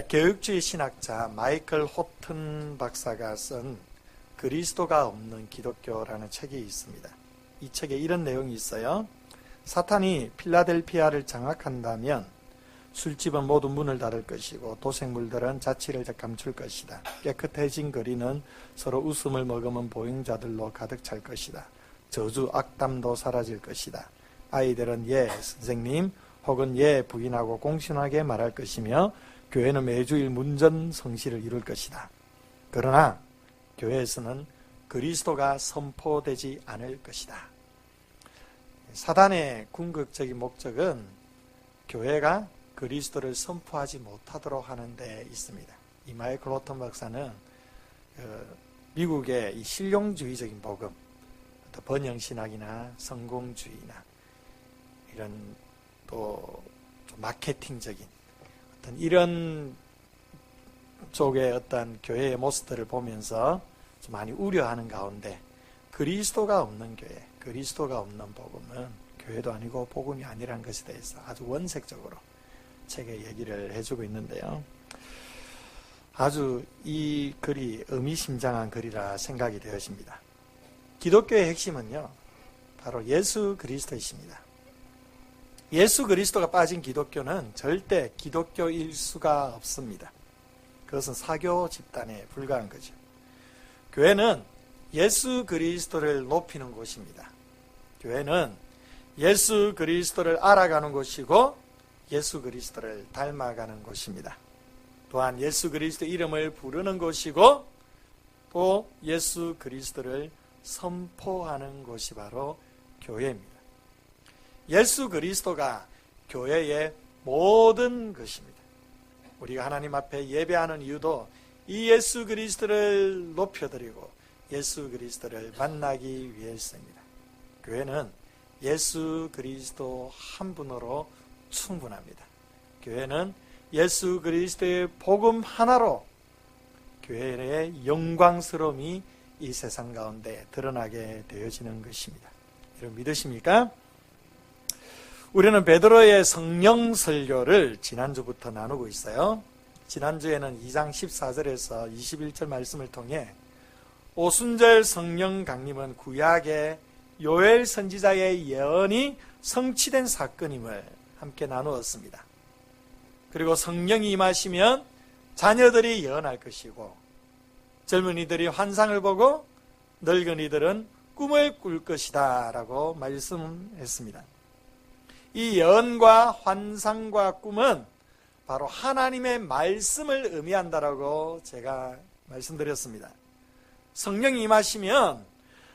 교육주의 신학자 마이클 호튼 박사가 쓴 그리스도가 없는 기독교라는 책이 있습니다. 이 책에 이런 내용이 있어요. 사탄이 필라델피아를 장악한다면 술집은 모두 문을 닫을 것이고 도생물들은 자취를 감출 것이다. 깨끗해진 거리는 서로 웃음을 머금은 보행자들로 가득 찰 것이다. 저주 악담도 사라질 것이다. 아이들은 예 선생님 혹은 예 부인하고 공손하게 말할 것이며 교회는 매주일 문전 성시를 이룰 것이다. 그러나 교회에서는 그리스도가 선포되지 않을 것이다. 사단의 궁극적인 목적은 교회가 그리스도를 선포하지 못하도록 하는 데 있습니다. 이 마이클 호튼 박사는 미국의 이 실용주의적인 복음, 번영신학이나 성공주의나 이런 또 마케팅적인 어떤 이런 쪽의 어떤 교회의 모습들을 보면서 좀 많이 우려하는 가운데 그리스도가 없는 교회, 그리스도가 없는 복음은 교회도 아니고 복음이 아니라는 것에 대해서 아주 원색적으로 책에 얘기를 해주고 있는데요. 아주 이 글이 의미심장한 글이라 생각이 되어집니다. 기독교의 핵심은요, 바로 예수 그리스도이십니다. 예수 그리스도가 빠진 기독교는 절대 기독교일 수가 없습니다. 그것은 사교 집단에 불과한 거죠. 교회는 예수 그리스도를 높이는 곳입니다. 교회는 예수 그리스도를 알아가는 곳이고 예수 그리스도를 닮아가는 곳입니다. 또한 예수 그리스도 이름을 부르는 곳이고 또 예수 그리스도를 선포하는 곳이 바로 교회입니다. 예수 그리스도가 교회의 모든 것입니다. 우리가 하나님 앞에 예배하는 이유도 이 예수 그리스도를 높여드리고 예수 그리스도를 만나기 위해서입니다. 교회는 예수 그리스도 한 분으로 충분합니다. 교회는 예수 그리스도의 복음 하나로 교회의 영광스러움이 이 세상 가운데 드러나게 되어지는 것입니다. 여러분 믿으십니까? 우리는 베드로의 성령 설교를 지난주부터 나누고 있어요. 지난주에는 2장 14절에서 21절 말씀을 통해 오순절 성령 강림은 구약의 요엘 선지자의 예언이 성취된 사건임을 함께 나누었습니다. 그리고 성령이 임하시면 자녀들이 예언할 것이고 젊은이들이 환상을 보고 늙은이들은 꿈을 꿀 것이다 라고 말씀했습니다. 이 예언과 환상과 꿈은 바로 하나님의 말씀을 의미한다라고 제가 말씀드렸습니다. 성령이 임하시면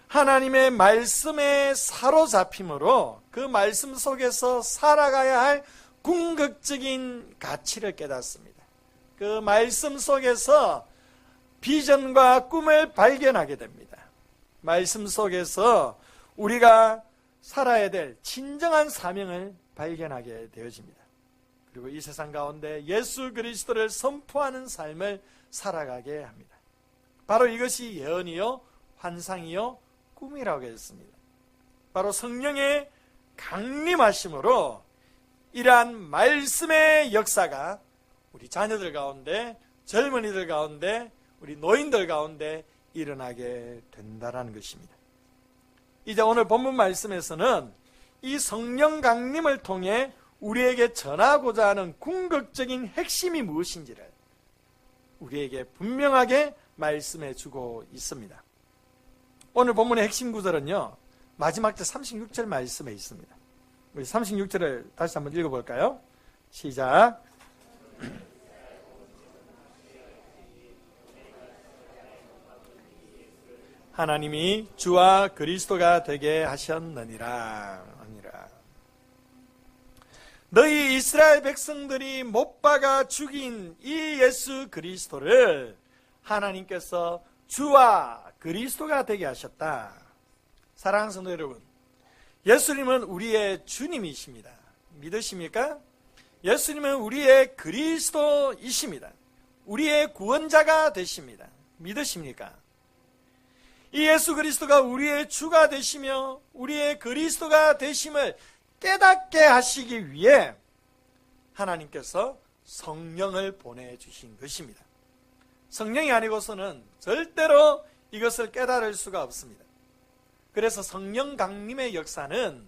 하나님의 말씀에 사로잡힘으로 그 말씀 속에서 살아가야 할 궁극적인 가치를 깨닫습니다. 그 말씀 속에서 비전과 꿈을 발견하게 됩니다. 말씀 속에서 우리가 살아야 될 진정한 사명을 발견하게 되어집니다. 그리고 이 세상 가운데 예수 그리스도를 선포하는 삶을 살아가게 합니다. 바로 이것이 예언이요, 환상이요, 꿈이라고 했습니다. 바로 성령의 강림하심으로 이러한 말씀의 역사가 우리 자녀들 가운데, 젊은이들 가운데, 우리 노인들 가운데 일어나게 된다는 것입니다. 이제 오늘 본문 말씀에서는 이 성령 강림을 통해 우리에게 전하고자 하는 궁극적인 핵심이 무엇인지를 우리에게 분명하게 말씀해 주고 있습니다. 오늘 본문의 핵심 구절은요, 마지막 절 36절 말씀에 있습니다. 우리 36절을 다시 한번 읽어볼까요? 시작. 하나님이 주와 그리스도가 되게 하셨느니라. 너희 이스라엘 백성들이 못 박아 죽인 이 예수 그리스도를 하나님께서 주와 그리스도가 되게 하셨다. 사랑하는 성도 여러분, 예수님은 우리의 주님이십니다. 믿으십니까? 예수님은 우리의 그리스도이십니다. 우리의 구원자가 되십니다. 믿으십니까? 이 예수 그리스도가 우리의 주가 되시며 우리의 그리스도가 되심을 깨닫게 하시기 위해 하나님께서 성령을 보내주신 것입니다. 성령이 아니고서는 절대로 이것을 깨달을 수가 없습니다. 그래서 성령 강림의 역사는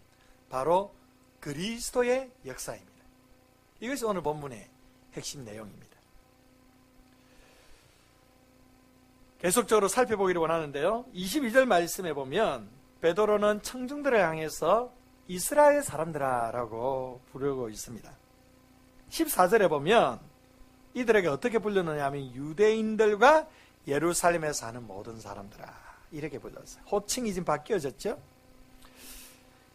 바로 그리스도의 역사입니다. 이것이 오늘 본문의 핵심 내용입니다. 계속적으로 살펴보기를 원하는데요. 22절 말씀에 보면 베드로는 청중들을 향해서 이스라엘 사람들아라고 부르고 있습니다. 14절에 보면 이들에게 어떻게 불렀느냐 하면 유대인들과 예루살렘에 사는 모든 사람들아 이렇게 불렀어요. 호칭이 지금 바뀌어졌죠.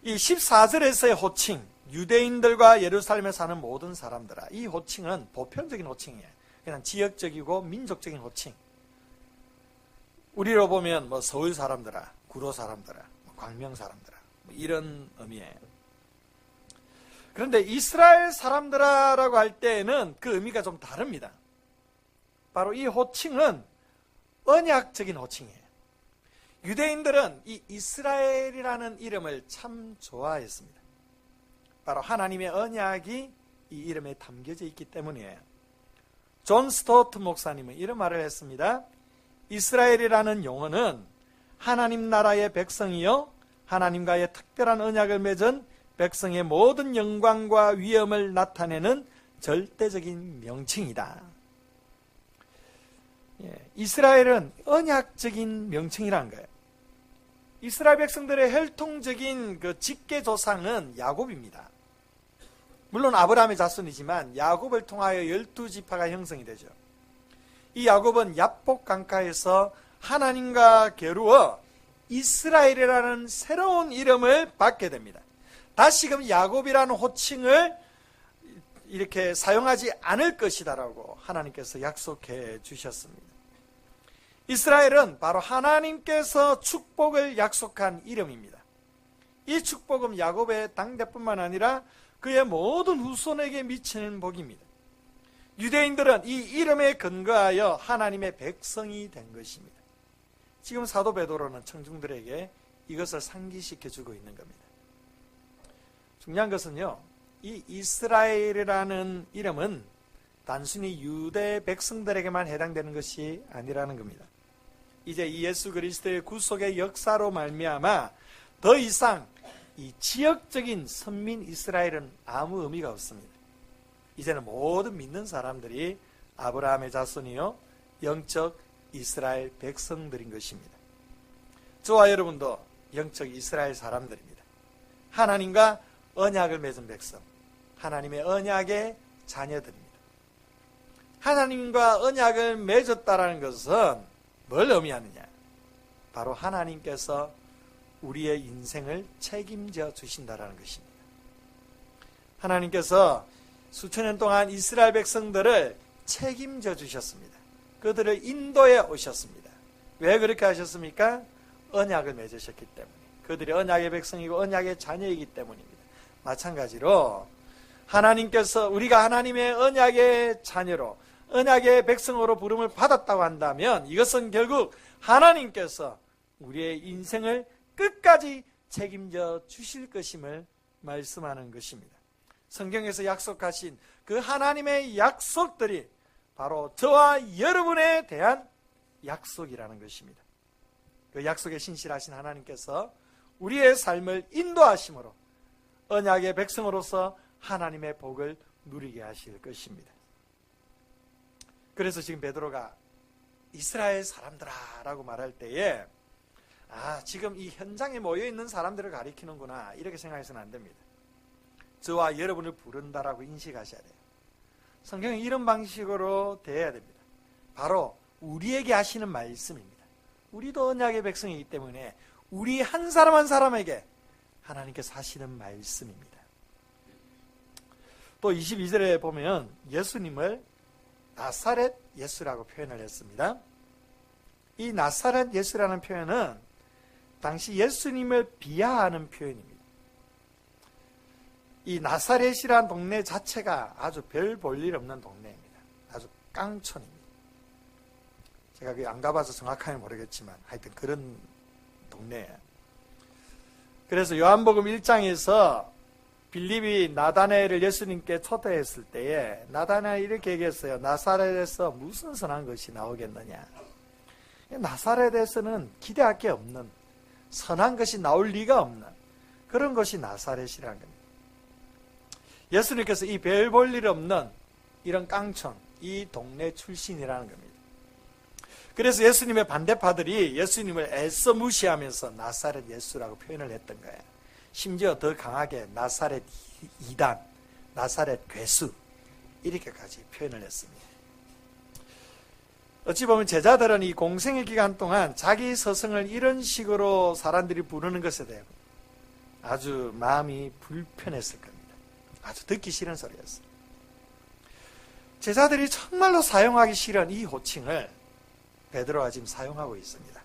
이 14절에서의 호칭 유대인들과 예루살렘에 사는 모든 사람들아, 이 호칭은 보편적인 호칭이에요. 그냥 지역적이고 민족적인 호칭. 우리로 보면 뭐 서울 사람들아, 구로 사람들아, 광명 사람들아 뭐 이런 의미예요. 그런데 이스라엘 사람들아라고 할 때는 그 의미가 좀 다릅니다. 바로 이 호칭은 언약적인 호칭이에요. 유대인들은 이 이스라엘이라는 이름을 참 좋아했습니다. 바로 하나님의 언약이 이 이름에 담겨져 있기 때문이에요. 존 스토트 목사님은 이런 말을 했습니다. 이스라엘이라는 용어는 하나님 나라의 백성이요 하나님과의 특별한 언약을 맺은 백성의 모든 영광과 위엄을 나타내는 절대적인 명칭이다. 이스라엘은 언약적인 명칭이란 거예요. 이스라엘 백성들의 혈통적인 그 직계 조상은 야곱입니다. 물론 아브라함의 자손이지만 야곱을 통하여 12지파가 형성이 되죠. 이 야곱은 야복 강가에서 하나님과 겨루어 이스라엘이라는 새로운 이름을 받게 됩니다. 다시금 야곱이라는 호칭을 이렇게 사용하지 않을 것이다라고 하나님께서 약속해 주셨습니다. 이스라엘은 바로 하나님께서 축복을 약속한 이름입니다. 이 축복은 야곱의 당대뿐만 아니라 그의 모든 후손에게 미치는 복입니다. 유대인들은 이 이름에 근거하여 하나님의 백성이 된 것입니다. 지금 사도 베드로는 청중들에게 이것을 상기시켜주고 있는 겁니다. 중요한 것은요, 이 이스라엘이라는 이름은 단순히 유대 백성들에게만 해당되는 것이 아니라는 겁니다. 이제 이 예수 그리스도의 구속의 역사로 말미암아 더 이상 이 지역적인 선민 이스라엘은 아무 의미가 없습니다. 이제는 모든 믿는 사람들이 아브라함의 자손이요 영적 이스라엘 백성들인 것입니다. 저와 여러분도 영적 이스라엘 사람들입니다. 하나님과 언약을 맺은 백성, 하나님의 언약의 자녀들입니다. 하나님과 언약을 맺었다라는 것은 뭘 의미하느냐? 바로 하나님께서 우리의 인생을 책임져 주신다라는 것입니다. 하나님께서 수천 년 동안 이스라엘 백성들을 책임져 주셨습니다. 그들을 인도해 오셨습니다. 왜 그렇게 하셨습니까? 언약을 맺으셨기 때문에. 그들이 언약의 백성이고 언약의 자녀이기 때문입니다. 마찬가지로 하나님께서 우리가 하나님의 언약의 자녀로 언약의 백성으로 부름을 받았다고 한다면 이것은 결국 하나님께서 우리의 인생을 끝까지 책임져 주실 것임을 말씀하는 것입니다. 성경에서 약속하신 그 하나님의 약속들이 바로 저와 여러분에 대한 약속이라는 것입니다. 그 약속에 신실하신 하나님께서 우리의 삶을 인도하심으로 언약의 백성으로서 하나님의 복을 누리게 하실 것입니다. 그래서 지금 베드로가 이스라엘 사람들아 라고 말할 때에 지금 이 현장에 모여있는 사람들을 가리키는구나 이렇게 생각해서는 안 됩니다. 저와 여러분을 부른다라고 인식하셔야 돼요. 성경은 이런 방식으로 대해야 됩니다. 바로 우리에게 하시는 말씀입니다. 우리도 언약의 백성이기 때문에 우리 한 사람 한 사람에게 하나님께서 하시는 말씀입니다. 또 22절에 보면 예수님을 나사렛 예수라고 표현을 했습니다. 이 나사렛 예수라는 표현은 당시 예수님을 비하하는 표현입니다. 이 나사렛이라는 동네 자체가 아주 별 볼 일 없는 동네입니다. 아주 깡촌입니다. 제가 안 가봐서 정확하게 모르겠지만 하여튼 그런 동네예요. 그래서 요한복음 1장에서 빌립이 나다나엘을 예수님께 초대했을 때에 나다나엘이 이렇게 얘기했어요. 나사렛에서 무슨 선한 것이 나오겠느냐. 나사렛에서는 기대할 게 없는, 선한 것이 나올 리가 없는 그런 것이 나사렛이라는 겁니다. 예수님께서 이 별 볼 일 없는 이런 깡촌, 이 동네 출신이라는 겁니다. 그래서 예수님의 반대파들이 예수님을 애써 무시하면서 나사렛 예수라고 표현을 했던 거예요. 심지어 더 강하게 나사렛 이단, 나사렛 괴수 이렇게까지 표현을 했습니다. 어찌 보면 제자들은 이 공생의 기간 동안 자기 서성을 이런 식으로 사람들이 부르는 것에 대해 아주 마음이 불편했을 겁니다. 아주 듣기 싫은 소리였어요. 제자들이 정말로 사용하기 싫은 이 호칭을 베드로가 지금 사용하고 있습니다.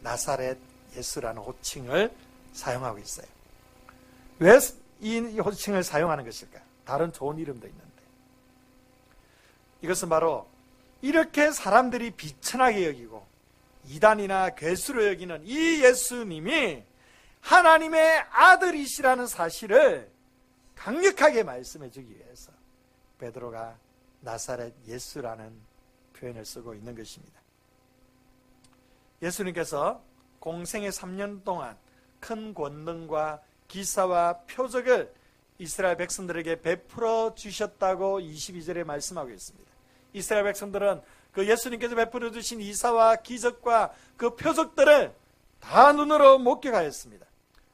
나사렛 예수라는 호칭을 사용하고 있어요. 왜 이 호칭을 사용하는 것일까? 다른 좋은 이름도 있는데. 이것은 바로 이렇게 사람들이 비천하게 여기고 이단이나 괴수로 여기는 이 예수님이 하나님의 아들이시라는 사실을 강력하게 말씀해 주기 위해서 베드로가 나사렛 예수라는 표현을 쓰고 있는 것입니다. 예수님께서 공생의 3년 동안 큰 권능과 기사와 표적을 이스라엘 백성들에게 베풀어 주셨다고 22절에 말씀하고 있습니다. 이스라엘 백성들은 그 예수님께서 베풀어 주신 이사와 기적과 그 표적들을 다 눈으로 목격하였습니다.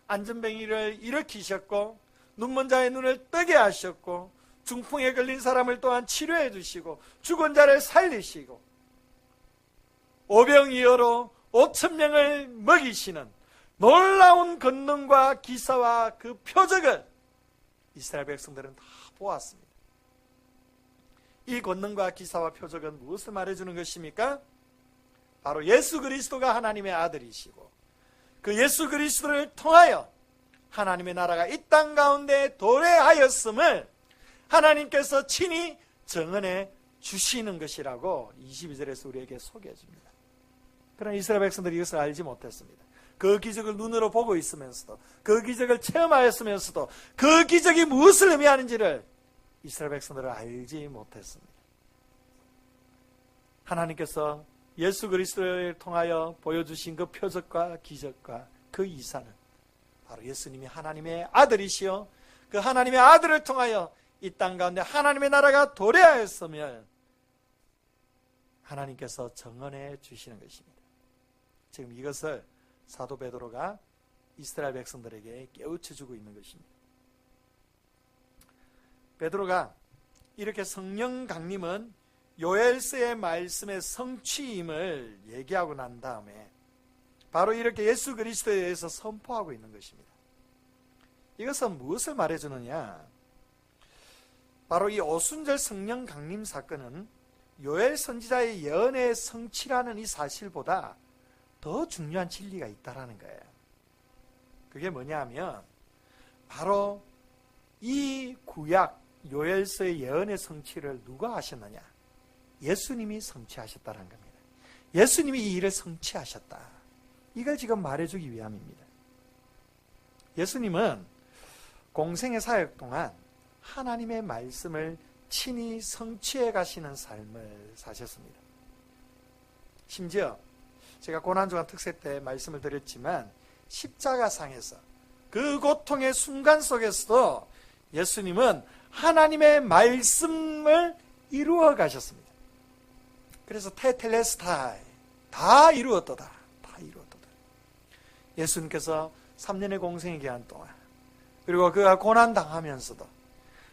안전뱅이를 일으키셨고 눈먼 자의 눈을 뜨게 하셨고 중풍에 걸린 사람을 또한 치료해 주시고 죽은 자를 살리시고 오병이어로 5,000명을 먹이시는 놀라운 권능과 기사와 그 표적을 이스라엘 백성들은 다 보았습니다. 이 권능과 기사와 표적은 무엇을 말해주는 것입니까? 바로 예수 그리스도가 하나님의 아들이시고 그 예수 그리스도를 통하여 하나님의 나라가 이 땅 가운데 도래하였음을 하나님께서 친히 증언해 주시는 것이라고 22절에서 우리에게 소개해 줍니다. 그러나 이스라엘 백성들이 이것을 알지 못했습니다. 그 기적을 눈으로 보고 있으면서도 그 기적을 체험하였으면서도 그 기적이 무엇을 의미하는지를 이스라엘 백성들은 알지 못했습니다. 하나님께서 예수 그리스도를 통하여 보여주신 그 표적과 기적과 그 이사는 바로 예수님이 하나님의 아들이시여 그 하나님의 아들을 통하여 이 땅 가운데 하나님의 나라가 도래하였으며 하나님께서 증언해 주시는 것입니다. 지금 이것을 사도 베드로가 이스라엘 백성들에게 깨우쳐주고 있는 것입니다. 베드로가 이렇게 성령 강림은 요엘서의 말씀의 성취임을 얘기하고 난 다음에 바로 이렇게 예수 그리스도에 대해서 선포하고 있는 것입니다. 이것은 무엇을 말해주느냐? 바로 이 오순절 성령 강림 사건은 요엘 선지자의 예언의 성취라는 이 사실보다 더 중요한 진리가 있다라는 거예요. 그게 뭐냐 하면 바로 이 구약 요엘서의 예언의 성취를 누가 하셨느냐? 예수님이 성취하셨다는 겁니다. 예수님이 이 일을 성취하셨다. 이걸 지금 말해주기 위함입니다. 예수님은 공생의 사역 동안 하나님의 말씀을 친히 성취해 가시는 삶을 사셨습니다. 심지어 제가 고난주간 특세 때 말씀을 드렸지만 십자가상에서 그 고통의 순간 속에서도 예수님은 하나님의 말씀을 이루어 가셨습니다. 그래서 테텔레스타이 다 이루었도다. 다 이루었도다. 예수님께서 3년의 공생의 기간 동안 그리고 그가 고난당하면서도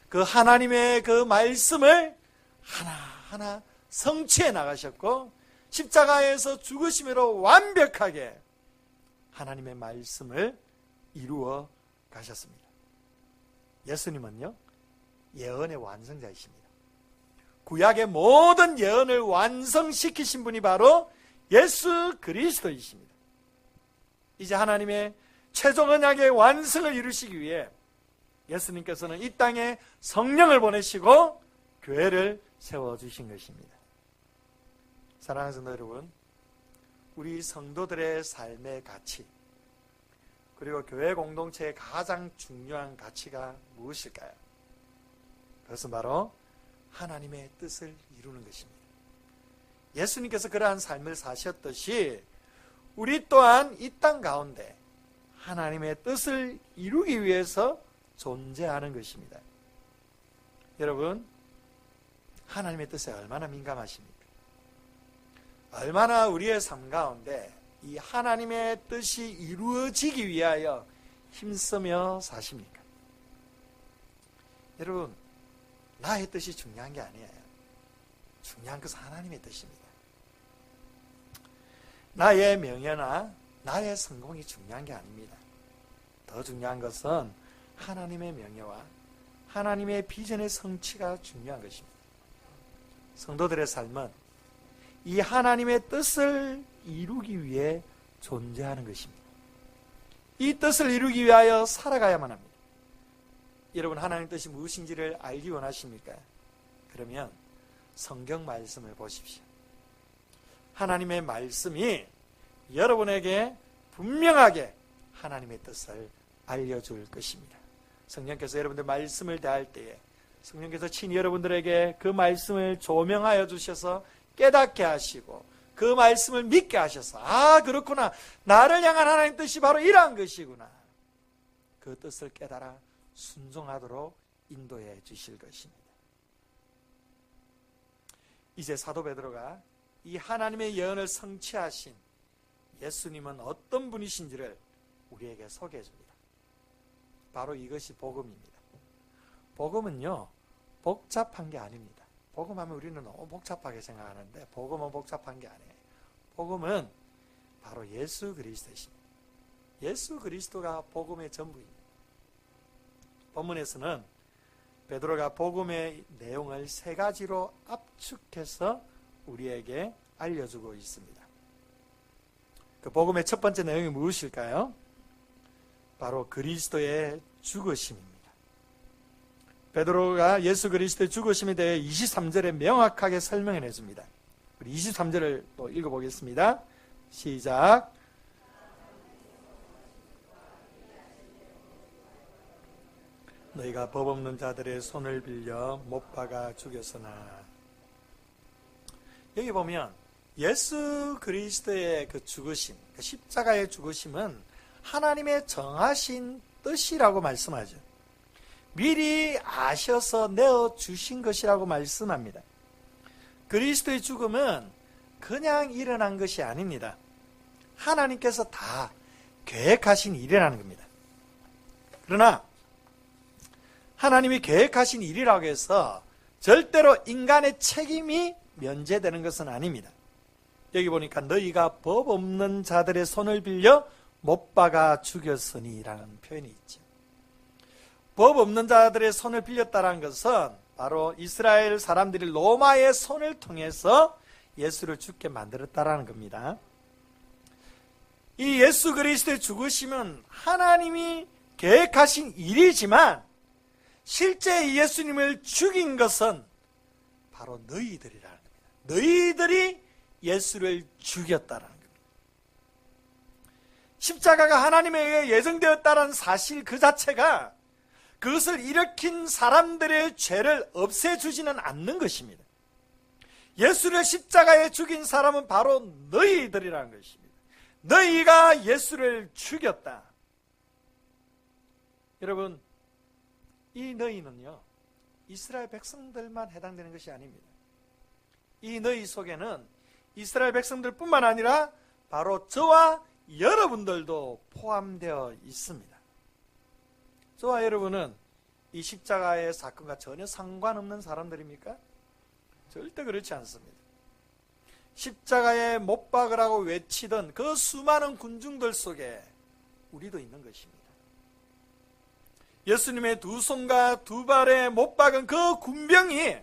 그 하나님의 그 말씀을 하나하나 성취해 나가셨고 십자가에서 죽으심으로 완벽하게 하나님의 말씀을 이루어 가셨습니다. 예수님은요, 예언의 완성자이십니다. 구약의 모든 예언을 완성시키신 분이 바로 예수 그리스도이십니다. 이제 하나님의 최종 언약의 완성을 이루시기 위해 예수님께서는 이 땅에 성령을 보내시고 교회를 세워주신 것입니다. 사랑하는 성도 여러분, 우리 성도들의 삶의 가치, 그리고 교회 공동체의 가장 중요한 가치가 무엇일까요? 그것은 바로 하나님의 뜻을 이루는 것입니다. 예수님께서 그러한 삶을 사셨듯이 우리 또한 이 땅 가운데 하나님의 뜻을 이루기 위해서 존재하는 것입니다. 여러분, 하나님의 뜻에 얼마나 민감하십니까? 얼마나 우리의 삶 가운데 이 하나님의 뜻이 이루어지기 위하여 힘쓰며 사십니까? 여러분, 나의 뜻이 중요한 게 아니에요. 중요한 것은 하나님의 뜻입니다. 나의 명예나 나의 성공이 중요한 게 아닙니다. 더 중요한 것은 하나님의 명예와 하나님의 비전의 성취가 중요한 것입니다. 성도들의 삶은 이 하나님의 뜻을 이루기 위해 존재하는 것입니다. 이 뜻을 이루기 위하여 살아가야만 합니다. 여러분, 하나님의 뜻이 무엇인지를 알기 원하십니까? 그러면 성경 말씀을 보십시오. 하나님의 말씀이 여러분에게 분명하게 하나님의 뜻을 알려줄 것입니다. 성령께서 여러분들 말씀을 대할 때에 성령께서 친히 여러분들에게 그 말씀을 조명하여 주셔서 깨닫게 하시고 그 말씀을 믿게 하셔서 아, 그렇구나, 나를 향한 하나님의 뜻이 바로 이러한 것이구나, 그 뜻을 깨달아 순종하도록 인도해 주실 것입니다. 이제 사도 베드로가 이 하나님의 예언을 성취하신 예수님은 어떤 분이신지를 우리에게 소개해 줍니다. 바로 이것이 복음입니다. 복음은요, 복잡한 게 아닙니다. 복음하면 우리는 너무 복잡하게 생각하는데 복음은 복잡한 게 아니에요. 복음은 바로 예수 그리스도이십니다. 예수 그리스도가 복음의 전부입니다. 본문에서는 베드로가 복음의 내용을 세 가지로 압축해서 우리에게 알려주고 있습니다. 그 복음의 첫 번째 내용이 무엇일까요? 바로 그리스도의 죽으심입니다. 베드로가 예수 그리스도의 죽으심에 대해 23절에 명확하게 설명해 줍니다. 우리 23절을 또 읽어보겠습니다. 시작. 너희가 법 없는 자들의 손을 빌려 못 박아 죽였으나. 여기 보면 예수 그리스도의 그 죽으심, 그 십자가의 죽으심은 하나님의 정하신 뜻이라고 말씀하죠. 미리 아셔서 내어주신 것이라고 말씀합니다. 그리스도의 죽음은 그냥 일어난 것이 아닙니다. 하나님께서 다 계획하신 일이라는 겁니다. 그러나 하나님이 계획하신 일이라고 해서 절대로 인간의 책임이 면제되는 것은 아닙니다. 여기 보니까 너희가 법 없는 자들의 손을 빌려 못 박아 죽였으니 라는 표현이 있죠. 법 없는 자들의 손을 빌렸다는 것은 바로 이스라엘 사람들이 로마의 손을 통해서 예수를 죽게 만들었다는 겁니다. 이 예수 그리스도의 죽으심은 하나님이 계획하신 일이지만 실제 예수님을 죽인 것은 바로 너희들이라는 겁니다. 너희들이 예수를 죽였다라는 겁니다. 십자가가 하나님에 의해 예정되었다는 사실 그 자체가 그것을 일으킨 사람들의 죄를 없애주지는 않는 것입니다. 예수를 십자가에 죽인 사람은 바로 너희들이라는 것입니다. 너희가 예수를 죽였다. 여러분, 이 너희는요, 이스라엘 백성들만 해당되는 것이 아닙니다. 이 너희 속에는 이스라엘 백성들뿐만 아니라 바로 저와 여러분들도 포함되어 있습니다. 저와 여러분은 이 십자가의 사건과 전혀 상관없는 사람들입니까? 절대 그렇지 않습니다. 십자가에 못 박으라고 외치던 그 수많은 군중들 속에 우리도 있는 것입니다. 예수님의 두 손과 두 발에 못 박은 그 군병이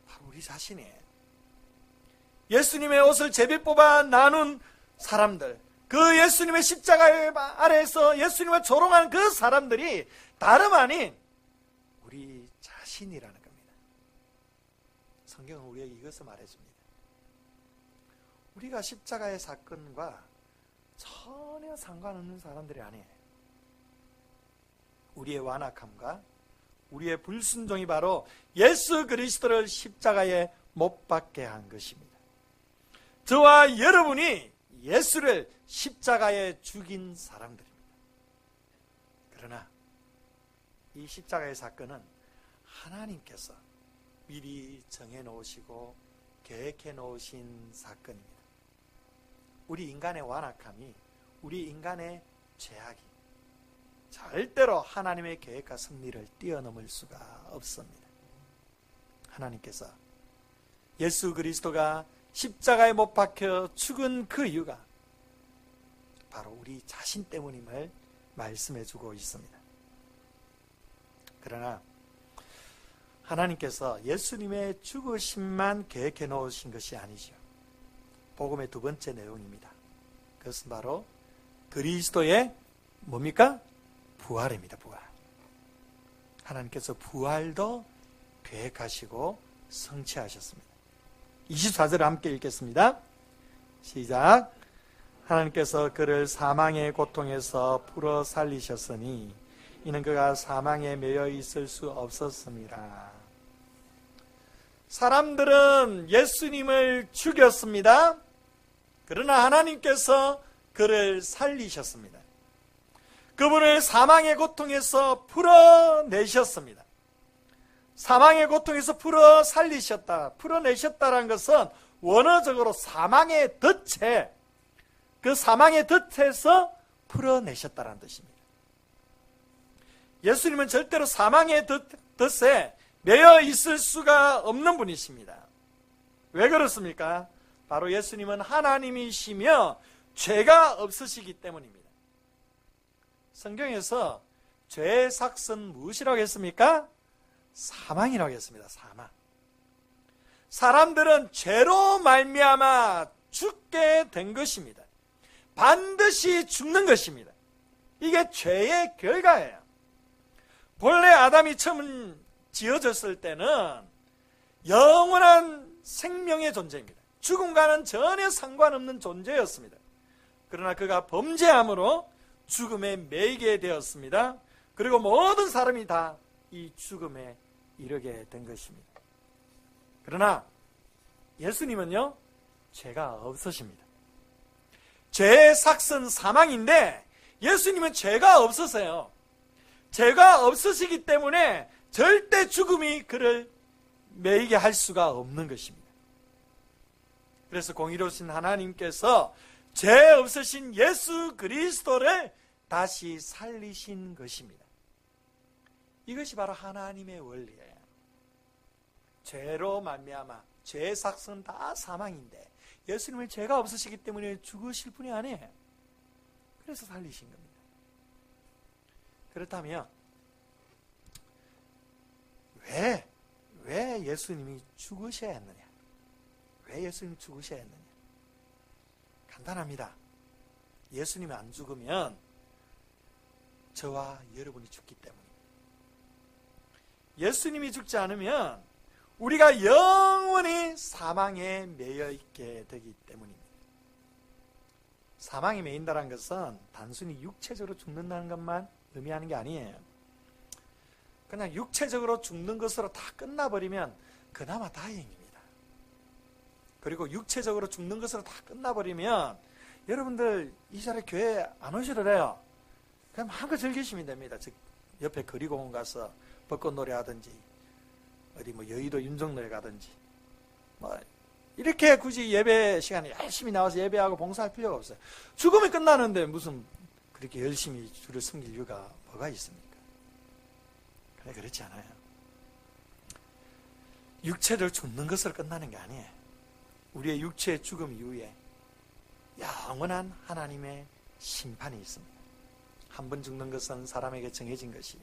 바로 우리 자신이에요. 예수님의 옷을 제비 뽑아 나눈 사람들, 그 예수님의 십자가 아래에서 예수님을 조롱하는 그 사람들이 다름 아닌 우리 자신이라는 겁니다. 성경은 우리에게 이것을 말해줍니다. 우리가 십자가의 사건과 전혀 상관없는 사람들이 아니에요. 우리의 완악함과 우리의 불순종이 바로 예수 그리스도를 십자가에 못 박게 한 것입니다. 저와 여러분이 예수를 십자가에 죽인 사람들입니다. 그러나 이 십자가의 사건은 하나님께서 미리 정해놓으시고 계획해놓으신 사건입니다. 우리 인간의 완악함이, 우리 인간의 죄악이 절대로 하나님의 계획과 섭리를 뛰어넘을 수가 없습니다. 하나님께서 예수 그리스도가 십자가에 못 박혀 죽은 그 이유가 바로 우리 자신 때문임을 말씀해 주고 있습니다. 그러나 하나님께서 예수님의 죽으심만 계획해 놓으신 것이 아니죠. 복음의 두 번째 내용입니다. 그것은 바로 그리스도의 뭡니까? 부활입니다. 부활. 하나님께서 부활도 계획하시고 성취하셨습니다. 24절 함께 읽겠습니다. 시작. 하나님께서 그를 사망의 고통에서 풀어 살리셨으니 이는 그가 사망에 매여 있을 수 없었습니다. 사람들은 예수님을 죽였습니다. 그러나 하나님께서 그를 살리셨습니다. 그분을 사망의 고통에서 풀어내셨습니다. 사망의 고통에서 풀어 살리셨다, 풀어내셨다는 것은 원어적으로 사망의 덫에, 그 사망의 덫에서 풀어내셨다는 뜻입니다. 예수님은 절대로 사망의 덫에 매여 있을 수가 없는 분이십니다. 왜 그렇습니까? 바로 예수님은 하나님이시며 죄가 없으시기 때문입니다. 성경에서 죄의 삭은 무엇이라고 했습니까? 사망이라고 했습니다. 사망. 사람들은 죄로 말미암아 죽게 된 것입니다. 반드시 죽는 것입니다. 이게 죄의 결과예요. 본래 아담이 처음 지어졌을 때는 영원한 생명의 존재입니다. 죽음과는 전혀 상관없는 존재였습니다. 그러나 그가 범죄함으로 죽음에 매이게 되었습니다. 그리고 모든 사람이 다 이 죽음에 이르게 된 것입니다. 그러나 예수님은요, 죄가 없으십니다. 죄의 삭은 사망인데 예수님은 죄가 없으세요. 죄가 없으시기 때문에 절대 죽음이 그를 매이게 할 수가 없는 것입니다. 그래서 공의로우신 하나님께서 죄 없으신 예수 그리스도를 다시 살리신 것입니다. 이것이 바로 하나님의 원리예요. 죄로 말미암아 죄의 삭은 다 사망인데 예수님은 죄가 없으시기 때문에 죽으실 분이 아니에요. 그래서 살리신 겁니다. 그렇다면 왜 예수님이 죽으셔야 했느냐? 왜 예수님이 죽으셔야 했느냐? 간단합니다. 예수님이 안 죽으면 저와 여러분이 죽기 때문입니다. 예수님이 죽지 않으면 우리가 영원히 사망에 매여 있게 되기 때문입니다. 사망에 매인다는 것은 단순히 육체적으로 죽는다는 것만 의미하는 게 아니에요. 그냥 육체적으로 죽는 것으로 다 끝나버리면 그나마 다행입니다. 그리고 육체적으로 죽는 것으로 다 끝나버리면 여러분들 이 자리에 교회 안 오시더래요. 그럼 한껏 즐기시면 됩니다. 즉 옆에 거리공원 가서 벚꽃놀이 하든지 어디 여의도 윤정로에 가든지 이렇게 굳이 예배 시간에 열심히 나와서 예배하고 봉사할 필요가 없어요. 죽음이 끝나는데 무슨 그렇게 열심히 주를 섬길 이유가 뭐가 있습니까? 그래, 그렇지 않아요. 육체를 죽는 것으로 끝나는 게 아니에요. 우리의 육체의 죽음 이후에 영원한 하나님의 심판이 있습니다. 한 번 죽는 것은 사람에게 정해진 것이요,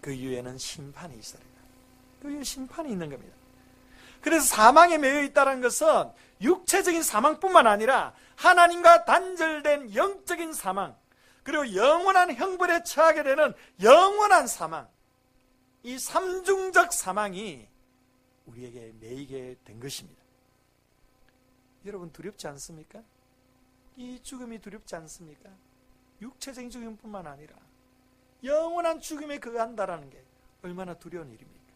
그 이후에는 심판이 있어야 돼요. 그 이후에 심판이 있는 겁니다. 그래서 사망에 매여 있다는 것은 육체적인 사망뿐만 아니라 하나님과 단절된 영적인 사망, 그리고 영원한 형벌에 처하게 되는 영원한 사망, 이 삼중적 사망이 우리에게 매이게 된 것입니다. 여러분 두렵지 않습니까? 이 죽음이 두렵지 않습니까? 육체적인 죽음뿐만 아니라 영원한 죽음에 거한다라는 게 얼마나 두려운 일입니까?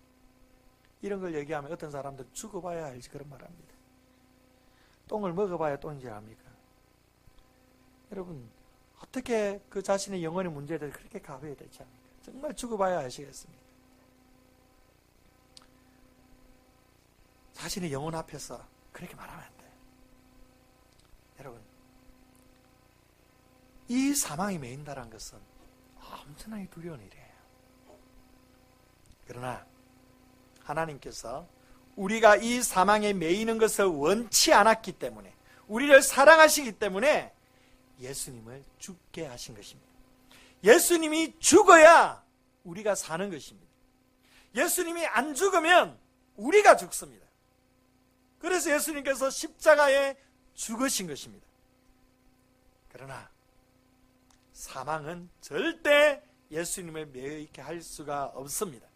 이런 걸 얘기하면 어떤 사람들은 죽어봐야 알지 그런 말 합니다. 똥을 먹어봐야 똥인지 압니까? 여러분, 어떻게 그 자신의 영혼의 문제에 대해서 그렇게 가벼워야 되지 않습니까? 정말 죽어봐야 아시겠습니까? 자신의 영혼 앞에서 그렇게 말하면 안 돼요. 여러분, 이 사망이 매인다는 것은 엄청나게 두려운 일이에요. 그러나 하나님께서 우리가 이 사망에 매이는 것을 원치 않았기 때문에, 우리를 사랑하시기 때문에 예수님을 죽게 하신 것입니다. 예수님이 죽어야 우리가 사는 것입니다. 예수님이 안 죽으면 우리가 죽습니다. 그래서 예수님께서 십자가에 죽으신 것입니다. 그러나 사망은 절대 예수님을 매이게 할 수가 없습니다.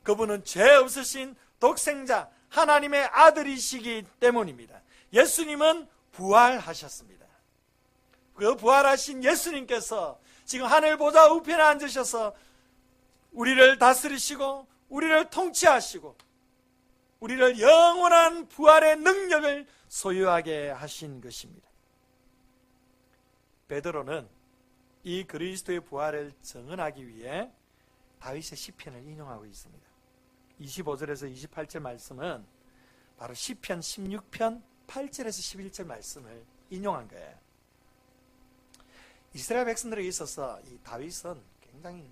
그분은 죄 없으신 독생자 하나님의 아들이시기 때문입니다. 예수님은 부활하셨습니다. 그 부활하신 예수님께서 지금 하늘 보좌 우편에 앉으셔서 우리를 다스리시고 우리를 통치하시고 우리를 영원한 부활의 능력을 소유하게 하신 것입니다. 베드로는 이 그리스도의 부활을 증언하기 위해 다윗의 시편을 인용하고 있습니다. 25절에서 28절 말씀은 바로 시편 16편 8절에서 11절 말씀을 인용한 거예요. 이스라엘 백성들에게 있어서 이 다윗은 굉장히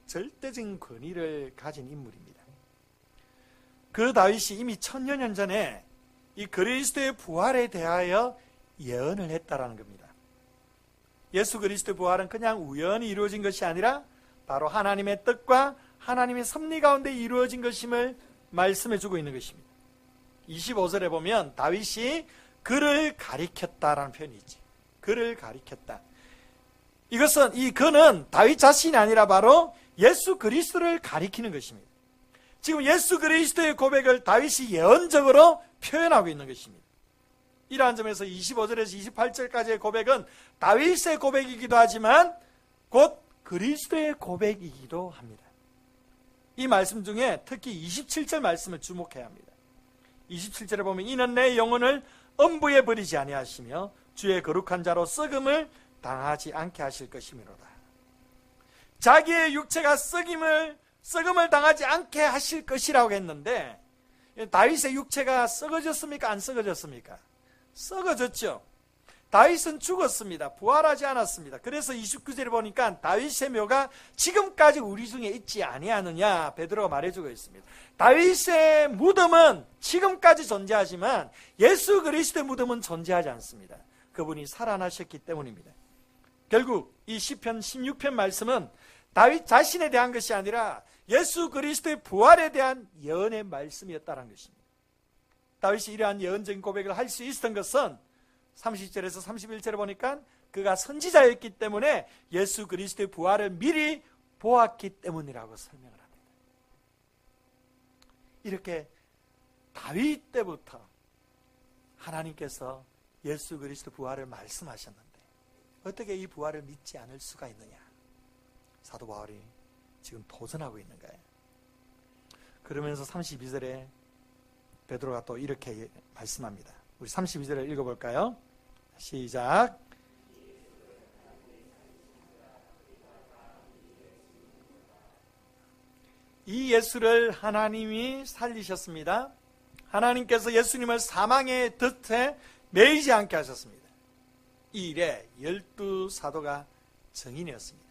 절대적인 권위를 가진 인물입니다. 그 다윗이 이미 1000년 전에 이 그리스도의 부활에 대하여 예언을 했다라는 겁니다. 예수 그리스도의 부활은 그냥 우연히 이루어진 것이 아니라 바로 하나님의 뜻과 하나님의 섭리 가운데 이루어진 것임을 말씀해 주고 있는 것입니다. 25절에 보면 다윗이 그를 가리켰다라는 표현이 있지. 그를 가리켰다. 이것은 이 그는 다윗 자신이 아니라 바로 예수 그리스도를 가리키는 것입니다. 지금 예수 그리스도의 고백을 다윗이 예언적으로 표현하고 있는 것입니다. 이러한 점에서 25절에서 28절까지의 고백은 다윗의 고백이기도 하지만 곧 그리스도의 고백이기도 합니다. 이 말씀 중에 특히 27절 말씀을 주목해야 합니다. 27절에 보면 이는 내 영혼을 음부에 버리지 아니하시며 주의 거룩한 자로 썩음을 당하지 않게 하실 것이미로다. 자기의 육체가 썩음을 당하지 않게 하실 것이라고 했는데 다윗의 육체가 썩어졌습니까? 안 썩어졌습니까? 썩어졌죠. 다윗은 죽었습니다. 부활하지 않았습니다. 그래서 29절에 보니까 다윗의 묘가 지금까지 우리 중에 있지 아니하느냐 베드로가 말해주고 있습니다. 다윗의 무덤은 지금까지 존재하지만 예수 그리스도의 무덤은 존재하지 않습니다. 그분이 살아나셨기 때문입니다. 결국 이 시편 16편 말씀은 다윗 자신에 대한 것이 아니라 예수 그리스도의 부활에 대한 예언의 말씀이었다는 것입니다. 다윗이 이러한 예언적인 고백을 할 수 있었던 것은 30절에서 31절에 보니까 그가 선지자였기 때문에 예수 그리스도의 부활을 미리 보았기 때문이라고 설명을 합니다. 이렇게 다윗 때부터 하나님께서 예수 그리스도 부활을 말씀하셨는데 어떻게 이 부활을 믿지 않을 수가 있느냐? 사도 바울이 지금 도전하고 있는 거예요. 그러면서 32절에 베드로가 또 이렇게 말씀합니다. 우리 32절을 읽어볼까요? 시작. 이 예수를 하나님이 살리셨습니다. 하나님께서 예수님을 사망의 덫에 매이지 않게 하셨습니다. 이 일에 12사도가 증인이었습니다.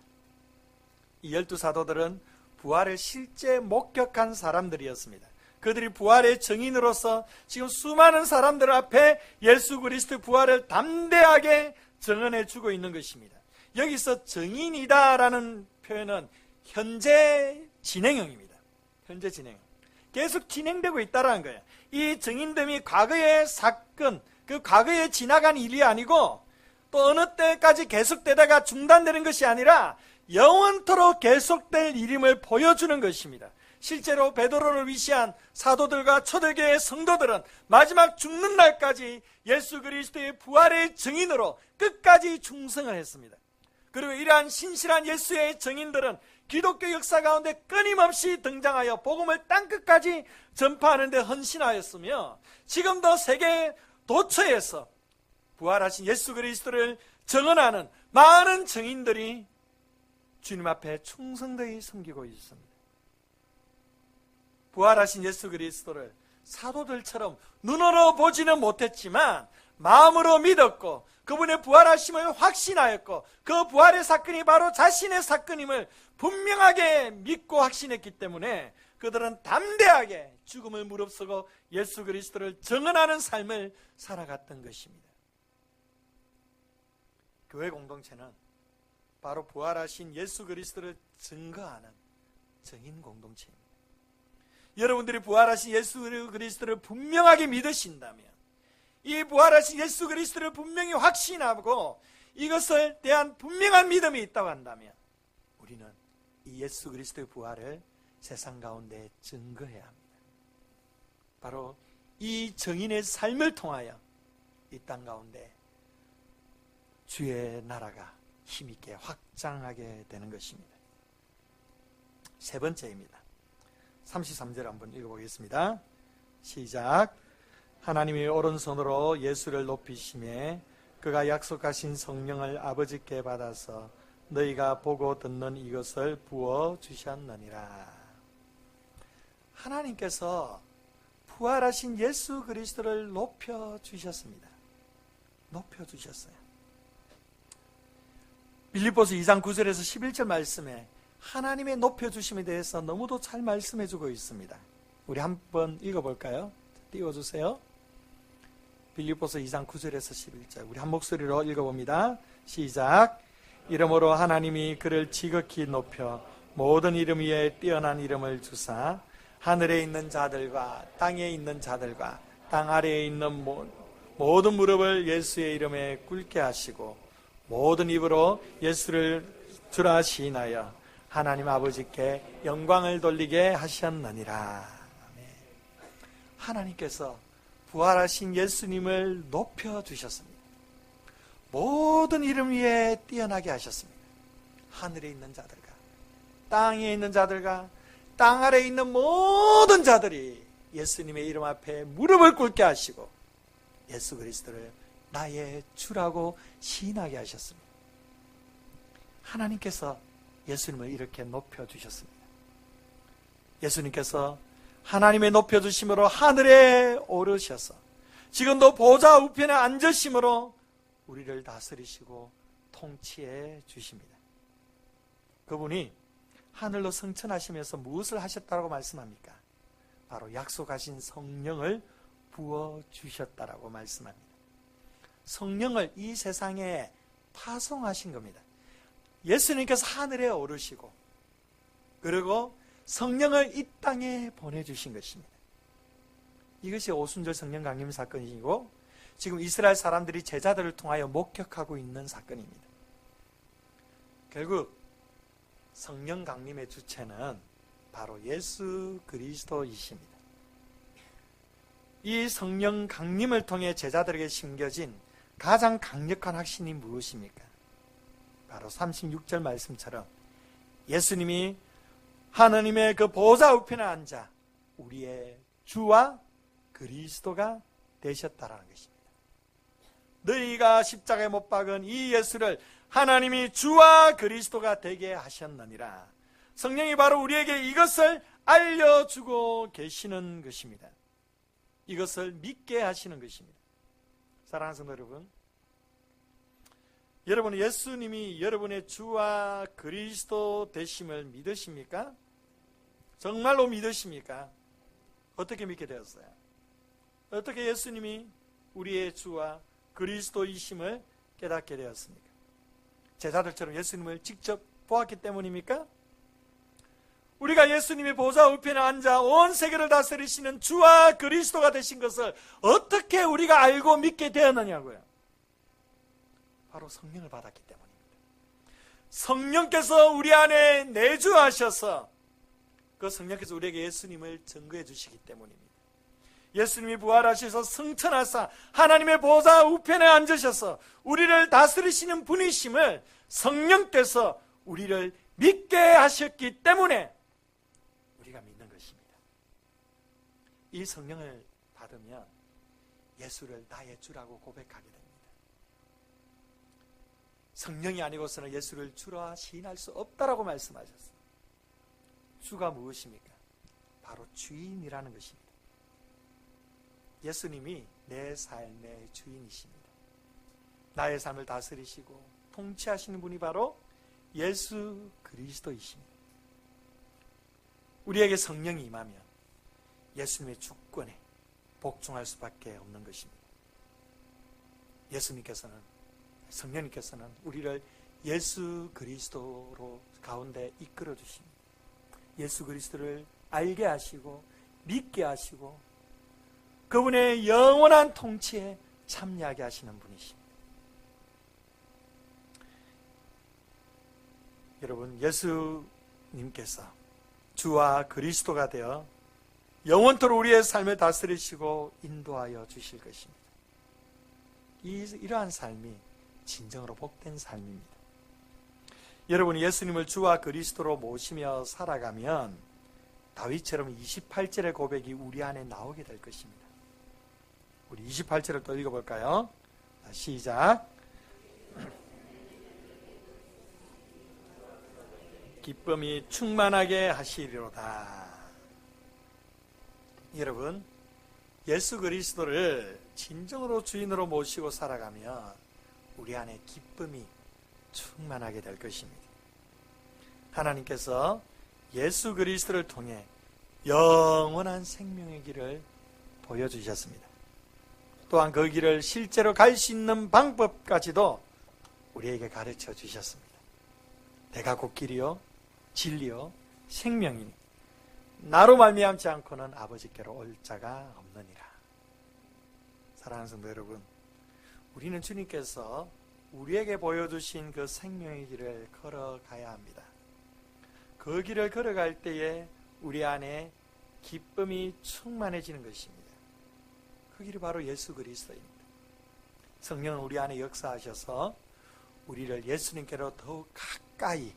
이 12사도들은 부활을 실제 목격한 사람들이었습니다. 그들이 부활의 증인으로서 지금 수많은 사람들 앞에 예수 그리스도의 부활을 담대하게 증언해 주고 있는 것입니다. 여기서 증인이다라는 표현은 현재 진행형입니다. 현재 진행형. 계속 진행되고 있다라는 거예요. 이 증인됨이 과거의 사건, 그 과거에 지나간 일이 아니고 또 어느 때까지 계속되다가 중단되는 것이 아니라 영원토록 계속될 일임을 보여주는 것입니다. 실제로 베드로를 위시한 사도들과 초대교회 성도들은 마지막 죽는 날까지 예수 그리스도의 부활의 증인으로 끝까지 충성을 했습니다. 그리고 이러한 신실한 예수의 증인들은 기독교 역사 가운데 끊임없이 등장하여 복음을 땅끝까지 전파하는 데 헌신하였으며, 지금도 세계 도처에서 부활하신 예수 그리스도를 증언하는 많은 증인들이 주님 앞에 충성되이 섬기고 있습니다. 부활하신 예수 그리스도를 사도들처럼 눈으로 보지는 못했지만 마음으로 믿었고, 그분의 부활하심을 확신하였고, 그 부활의 사건이 바로 자신의 사건임을 분명하게 믿고 확신했기 때문에 그들은 담대하게 죽음을 무릅쓰고 예수 그리스도를 증언하는 삶을 살아갔던 것입니다. 교회 공동체는 바로 부활하신 예수 그리스도를 증거하는 증인 공동체입니다. 여러분들이 부활하신 예수 그리스도를 분명하게 믿으신다면, 이 부활하신 예수 그리스도를 분명히 확신하고 이것을 대한 분명한 믿음이 있다고 한다면, 우리는 이 예수 그리스도의 부활을 세상 가운데 증거해야 합니다. 바로 이 증인의 삶을 통하여 이 땅 가운데 주의 나라가 힘있게 확장하게 되는 것입니다. 세 번째입니다. 33절 한번 읽어보겠습니다. 시작. 하나님이 오른손으로 예수를 높이시매 그가 약속하신 성령을 아버지께 받아서 너희가 보고 듣는 이것을 부어주셨느니라. 하나님께서 부활하신 예수 그리스도를 높여주셨습니다. 높여주셨어요. 빌립보서 2장 9절에서 11절 말씀에 하나님의 높여주심에 대해서 너무도 잘 말씀해주고 있습니다. 우리 한번 읽어볼까요? 띄워주세요. 빌립보서 2장 9절에서 11절 우리 한 목소리로 읽어봅니다. 시작. 이러므로 하나님이 그를 지극히 높여 모든 이름 위에 뛰어난 이름을 주사 하늘에 있는 자들과 땅에 있는 자들과 땅 아래에 있는 모든 무릎을 예수의 이름에 꿇게 하시고 모든 입으로 예수를 주라 시인하여 하나님 아버지께 영광을 돌리게 하셨느니라. 하나님께서 부활하신 예수님을 높여주셨습니다. 모든 이름 위에 뛰어나게 하셨습니다. 하늘에 있는 자들과 땅에 있는 자들과 땅 아래에 있는 모든 자들이 예수님의 이름 앞에 무릎을 꿇게 하시고 예수 그리스도를 나의 주라고 시인하게 하셨습니다. 하나님께서 예수님을 이렇게 높여주셨습니다. 예수님께서 하나님의 높여주심으로 하늘에 오르셔서 지금도 보좌 우편에 앉으심으로 우리를 다스리시고 통치해 주십니다. 그분이 하늘로 승천하시면서 무엇을 하셨다고 말씀합니까? 바로 약속하신 성령을 부어주셨다라고 말씀합니다. 성령을 이 세상에 파송하신 겁니다. 예수님께서 하늘에 오르시고 그리고 성령을 이 땅에 보내주신 것입니다. 이것이 오순절 성령 강림 사건이고 지금 이스라엘 사람들이 제자들을 통하여 목격하고 있는 사건입니다. 결국 성령 강림의 주체는 바로 예수 그리스도이십니다. 이 성령 강림을 통해 제자들에게 심겨진 가장 강력한 확신이 무엇입니까? 바로 36절 말씀처럼 예수님이 하나님의 그 보좌 우편에 앉아 우리의 주와 그리스도가 되셨다라는 것입니다. 너희가 십자가에 못 박은 이 예수를 하나님이 주와 그리스도가 되게 하셨느니라. 성령이 바로 우리에게 이것을 알려주고 계시는 것입니다. 이것을 믿게 하시는 것입니다. 사랑하는 성도 여러분, 여러분 예수님이 여러분의 주와 그리스도 되심을 믿으십니까? 정말로 믿으십니까? 어떻게 믿게 되었어요? 어떻게 예수님이 우리의 주와 그리스도이심을 깨닫게 되었습니까? 제자들처럼 예수님을 직접 보았기 때문입니까? 우리가 예수님의 보좌 우편에 앉아 온 세계를 다스리시는 주와 그리스도가 되신 것을 어떻게 우리가 알고 믿게 되었느냐고요? 바로 성령을 받았기 때문입니다. 성령께서 우리 안에 내주하셔서 그 성령께서 우리에게 예수님을 증거해 주시기 때문입니다. 예수님이 부활하셔서 승천하사 하나님의 보좌 우편에 앉으셔서 우리를 다스리시는 분이심을 성령께서 우리를 믿게 하셨기 때문에 우리가 믿는 것입니다. 이 성령을 받으면 예수를 나의 주라고 고백하게 됩니다. 성령이 아니고서는 예수를 주라 시인할 수 없다라고 말씀하셨어요. 주가 무엇입니까? 바로 주인이라는 것입니다. 예수님이 내 삶의 주인이십니다. 나의 삶을 다스리시고 통치하시는 분이 바로 예수 그리스도이십니다. 우리에게 성령이 임하면 예수님의 주권에 복종할 수밖에 없는 것입니다. 성령님께서는 우리를 예수 그리스도로 가운데 이끌어 주십니다. 예수 그리스도를 알게 하시고 믿게 하시고 그분의 영원한 통치에 참여하게 하시는 분이십니다. 여러분, 예수님께서 주와 그리스도가 되어 영원토록 우리의 삶을 다스리시고 인도하여 주실 것입니다. 이러한 삶이 진정으로 복된 삶입니다. 여러분이 예수님을 주와 그리스도로 모시며 살아가면 다윗처럼 28절의 고백이 우리 안에 나오게 될 것입니다. 우리 28절을 또 읽어볼까요? 시작. 기쁨이 충만하게 하시리로다. 여러분, 예수 그리스도를 진정으로 주인으로 모시고 살아가면 우리 안에 기쁨이 충만하게 될 것입니다. 하나님께서 예수 그리스도를 통해 영원한 생명의 길을 보여주셨습니다. 또한 그 길을 실제로 갈 수 있는 방법까지도 우리에게 가르쳐 주셨습니다. 내가 곧 길이요 진리요 생명이니 나로 말미암지 않고는 아버지께로 올 자가 없느니라. 사랑하는 성도 여러분, 우리는 주님께서 우리에게 보여주신 그 생명의 길을 걸어가야 합니다. 그 길을 걸어갈 때에 우리 안에 기쁨이 충만해지는 것입니다. 그 길이 바로 예수 그리스도입니다. 성령은 우리 안에 역사하셔서 우리를 예수님께로 더욱 가까이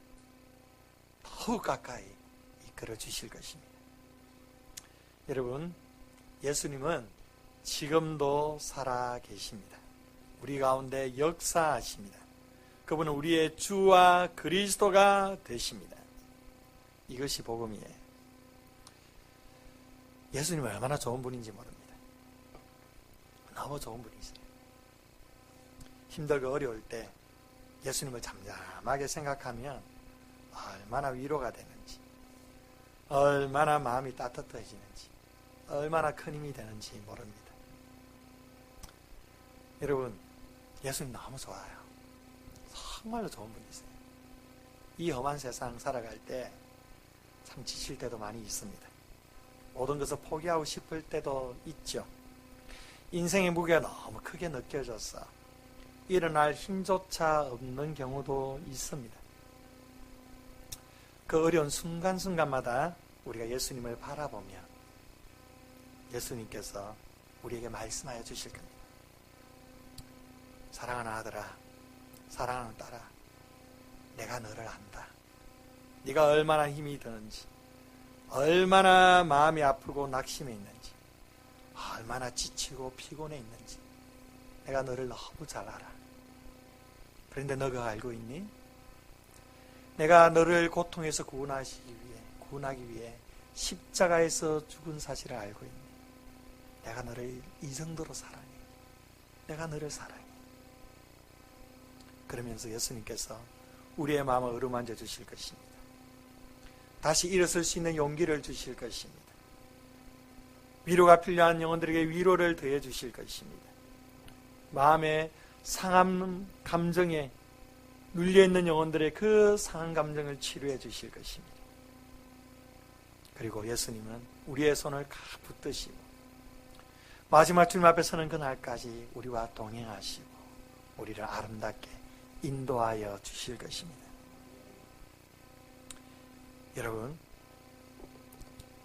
이끌어 주실 것입니다. 여러분, 예수님은 지금도 살아 계십니다. 우리 가운데 역사하십니다. 그분은 우리의 주와 그리스도가 되십니다. 이것이 복음이에요. 예수님은 얼마나 좋은 분인지 모릅니다. 너무 좋은 분이세요. 힘들고 어려울 때 예수님을 잠잠하게 생각하면 얼마나 위로가 되는지, 얼마나 마음이 따뜻해지는지, 얼마나 큰 힘이 되는지 모릅니다. 여러분, 예수님 너무 좋아요. 정말로 좋은 분이세요. 이 험한 세상 살아갈 때 참 지칠 때도 많이 있습니다. 모든 것을 포기하고 싶을 때도 있죠. 인생의 무게가 너무 크게 느껴져서 일어날 힘조차 없는 경우도 있습니다. 그 어려운 순간순간마다 우리가 예수님을 바라보며 예수님께서 우리에게 말씀하여 주실 겁니다. 사랑하는 아들아, 사랑하는 딸아, 내가 너를 안다. 네가 얼마나 힘이 드는지, 얼마나 마음이 아프고 낙심해 있는지, 얼마나 지치고 피곤해 있는지 내가 너를 너무 잘 알아. 그런데 너 그거 알고 있니? 내가 너를 고통에서 구원하기 위해 십자가에서 죽은 사실을 알고 있니? 내가 너를 이 정도로 사랑해. 내가 너를 사랑해. 그러면서 예수님께서 우리의 마음을 어루만져 주실 것입니다. 다시 일어설 수 있는 용기를 주실 것입니다. 위로가 필요한 영혼들에게 위로를 더해 주실 것입니다. 마음의 상한 감정에 눌려있는 영혼들의 그 상한 감정을 치료해 주실 것입니다. 그리고 예수님은 우리의 손을 가 붙드시고 마지막 주님 앞에 서는 그날까지 우리와 동행하시고 우리를 아름답게 인도하여 주실 것입니다. 여러분,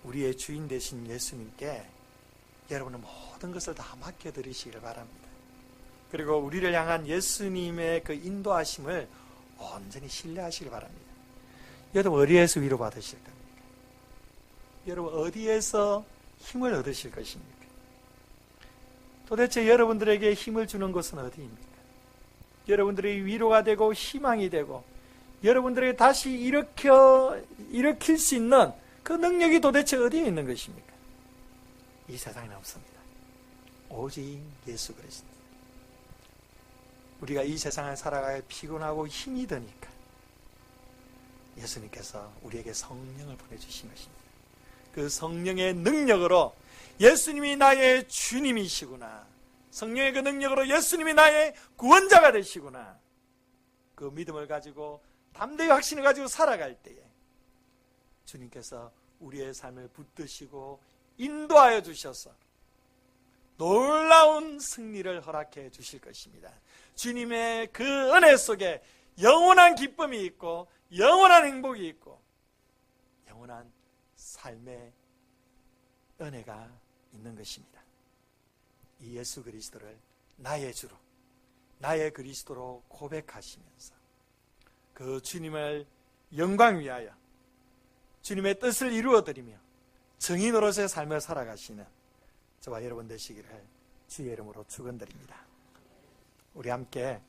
우리의 주인 되신 예수님께 여러분은 모든 것을 다 맡겨드리시길 바랍니다. 그리고 우리를 향한 예수님의 그 인도하심을 온전히 신뢰하시길 바랍니다. 여러분 어디에서 위로받으실 겁니까? 여러분 어디에서 힘을 얻으실 것입니까? 도대체 여러분들에게 힘을 주는 것은 어디입니까? 여러분들이 위로가 되고 희망이 되고 여러분들에게 다시 일으킬 수 있는 그 능력이 도대체 어디에 있는 것입니까? 이 세상에는 없습니다. 오직 예수 그리스도. 우리가 이 세상을 살아가야 피곤하고 힘이 드니까 예수님께서 우리에게 성령을 보내주신 것입니다. 그 성령의 능력으로 예수님이 나의 주님이시구나, 성령의 그 능력으로 예수님이 나의 구원자가 되시구나, 그 믿음을 가지고 담대히 확신을 가지고 살아갈 때에 주님께서 우리의 삶을 붙드시고 인도하여 주셔서 놀라운 승리를 허락해 주실 것입니다. 주님의 그 은혜 속에 영원한 기쁨이 있고 영원한 행복이 있고 영원한 삶의 은혜가 있는 것입니다. 이 예수 그리스도를 나의 주로, 나의 그리스도로 고백하시면서 그 주님을 영광 위하여 주님의 뜻을 이루어드리며 정의 노릇의 삶을 살아가시는 저와 여러분 되시기를 주의 이름으로 축원드립니다. 우리 함께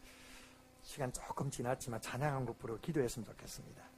시간 조금 지났지만 찬양 한 곡 부르고 기도했으면 좋겠습니다.